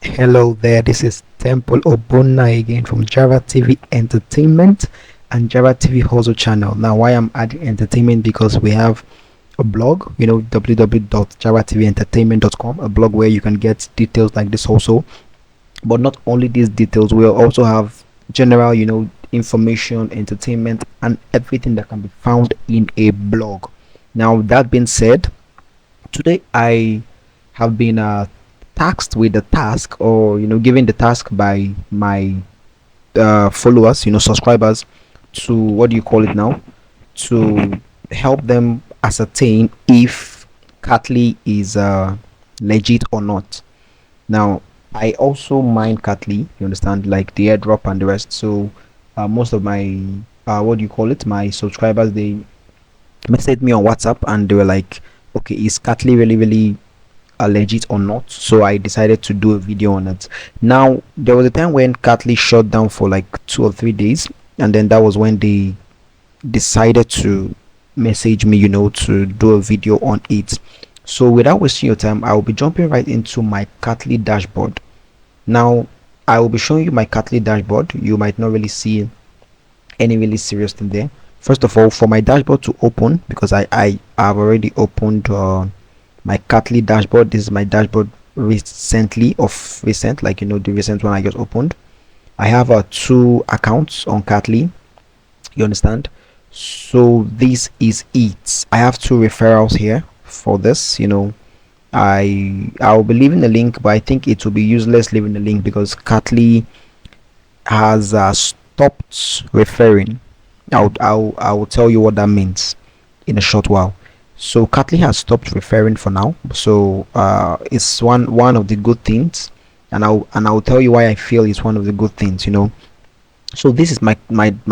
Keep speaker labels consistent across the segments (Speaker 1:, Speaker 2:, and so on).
Speaker 1: Hello there, this is Temple Obonna again from Jara TV Entertainment and Jara TV Hustle channel. Now, why I'm adding entertainment, because we have a blog, www.jaraTVentertainment.com, a blog where you can get details like this also. But not only these details, we'll also have general, information, entertainment, and everything that can be found in a blog. Now, that being said, today I have been tasked with the task, or given the task by my followers, subscribers, to, what do you call it now, to help them ascertain if Catly is legit or not. Now, I also mine Catly, you understand, like the airdrop and the rest. So most of my what do you call it, my subscribers, they messaged me on WhatsApp and they were like, okay, is Catly really legit or not? So I decided to do a video on it. Now, there was a time when Catly shut down for like 2 or 3 days, and then that was when they decided to message me, to do a video on it. So without wasting your time, I will be jumping right into my Catly dashboard. Now, I will be showing you my Catly dashboard. You might not really see any really serious thing there. First of all, for my dashboard to open, because I have already opened my Catly dashboard. This is my dashboard recently, of recent, like the recent one I just opened. I have 2 accounts on Catly, you understand. So this is it. I have 2 referrals here for this. I'll be leaving the link, but I think it will be useless leaving the link because Catly has stopped referring. I'll tell you what that means in a short while. So Catly has stopped referring for now. So it's one of the good things, and I'll tell you why I feel it's one of the good things. So this is my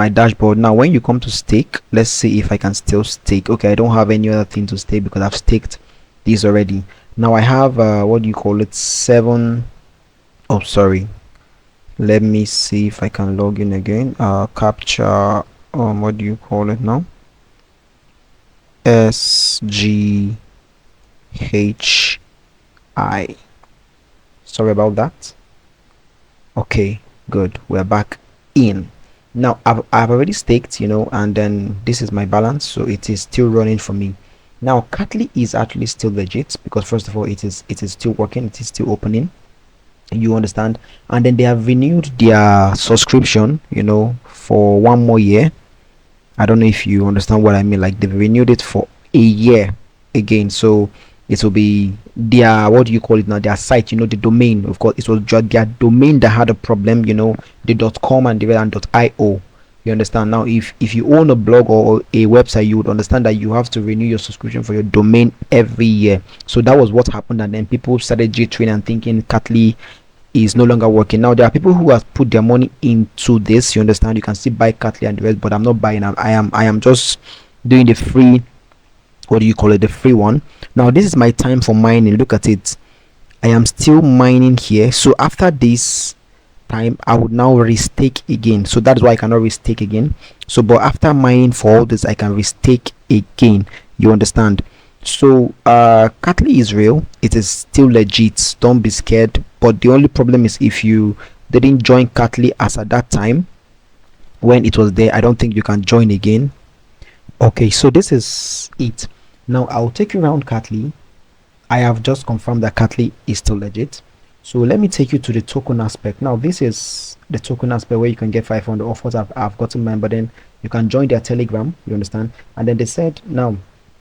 Speaker 1: dashboard. Now, when you come to stake, let's see if I can still stake. Okay, I don't have any other thing to stake because I've staked these already. Now I have what do you call it, 7. Oh, sorry, let me see if I can log in again. Capture, what do you call it now, SGHI. Sorry about that. Okay, good, we're back in. Now I've already staked, and then this is my balance, so it is still running for me. Now Catly is actually still legit because, first of all, it is still working, it is still opening, you understand. And then they have renewed their subscription, for 1 more year. I don't know if you understand what I mean. Like, they've renewed it for a year again, so it will be their, what do you call it now, their site, the domain. Of course, it was just their domain that had a problem, the .com and the .io, you understand. Now, if you own a blog or a website, you would understand that you have to renew your subscription for your domain every year. So that was what happened, and then people started jittering and thinking Catly is no longer working. Now, there are people who have put their money into this, you understand. You can still buy Catly and the rest, but I'm not buying. I am just doing the free, what do you call it, the free one. Now, this is my time for mining. Look at it, I am still mining here. So after this time, I would now restake again. So that's why I cannot restake again. So, but after mining for all this, I can restake again, you understand. So Catly is real, it is still legit, don't be scared. But the only problem is, if you didn't join Catly as at that time when it was there, I don't think you can join again. Okay, so this is it. Now I'll take you around Catly. I have just confirmed that Catly is still legit. So let me take you to the token aspect. Now, this is the token aspect where you can get 500 offers. I've gotten mine, but then you can join their Telegram, you understand. And then they said, now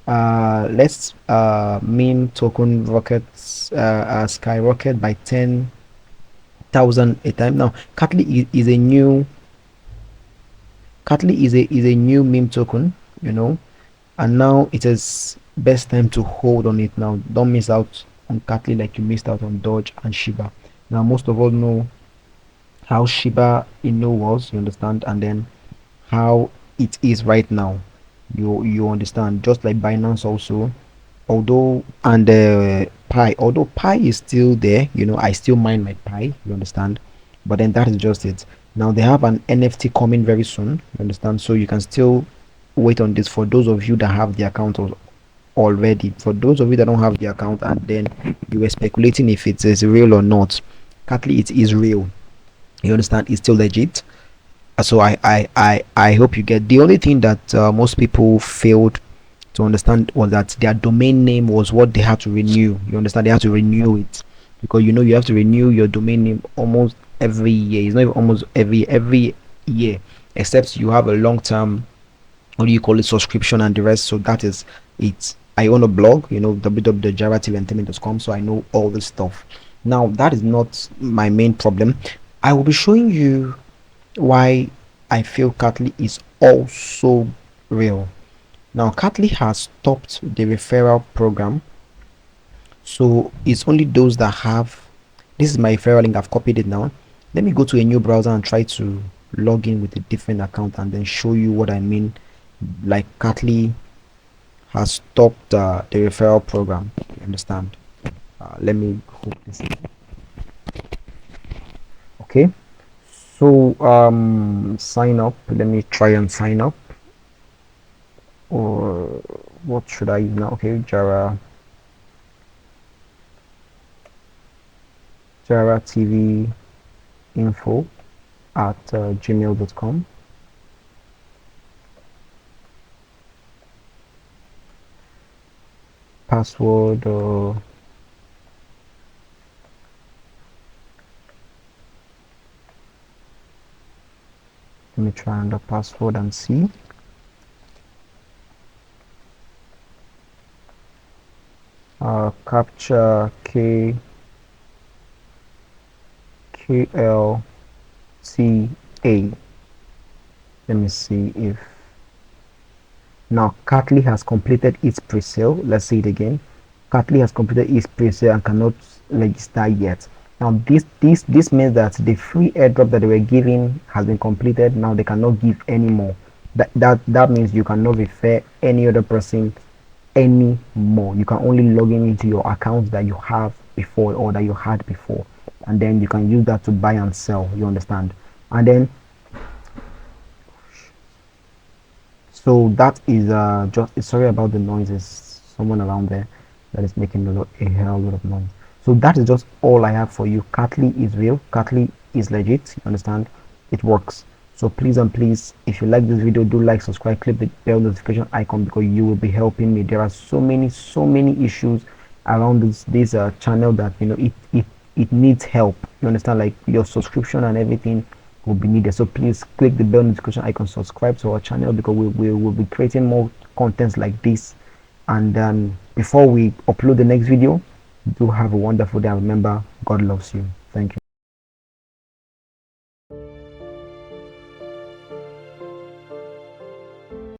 Speaker 1: let's meme token rockets skyrocket by 10,000 a time. Now Catly is a new meme token, and now it is best time to hold on it. Now, don't miss out on Catly like you missed out on Doge and Shiba. Now, most of all know how Shiba Inu was, you understand, and then how it is right now, you understand. Just like Binance also, although, and although Pi is still there, I still mine my Pi, you understand. But then that is just it. Now they have an NFT coming very soon, you understand, so you can still wait on this. For those of you that have the account already, for those of you that don't have the account and then you were speculating if it is real or not, Katli, it is real. You understand? It's still legit. So I hope you get. The only thing that most people failed to understand was that their domain name was what they had to renew. You understand? They had to renew it, because you know you have to renew your domain name almost every year. It's not even almost every year, except you have a long term, what do you call it, subscription and the rest. So that is it. I own a blog, you know, www.jaraTVHustle.com, so I know all this stuff. Now that is not my main problem. I will be showing you why I feel Katli is also real. Now Katli has stopped the referral program, so it's only those that have. This is my referral link. I've copied it now. Let me go to a new browser and try to log in with a different account and then show you what I mean. Like Katli has stopped the referral program. You understand? Let me hook this in. Okay, so sign up. Let me try and sign up. Or what should I use now? Okay, JaraTV info at gmail.com. Password, let me try on the password and see. Capture KLCA. Let me see if now Katli has completed its pre-sale. Let's see it again. Katli has completed its pre-sale and cannot register yet. Now this means that the free airdrop that they were giving has been completed. Now they cannot give any more. That means you cannot refer any other person anymore. You can only log in into your accounts that you have before or that you had before, and then you can use that to buy and sell. You understand? And then so that is just sorry about the noises. Someone around there that is making a hell lot of noise. So that is just all I have for you. Katli is real. Katli is legit. You understand? It works. So please and please, if you like this video, do like, subscribe, click the bell notification icon, because you will be helping me. There are so many issues around this channel that you know it needs help. You understand? Like your subscription and everything will be needed. So please click the bell notification icon, subscribe to our channel, because we will be creating more contents like this. And before we upload the next video, do have a wonderful day. Remember, God loves you. Thank you.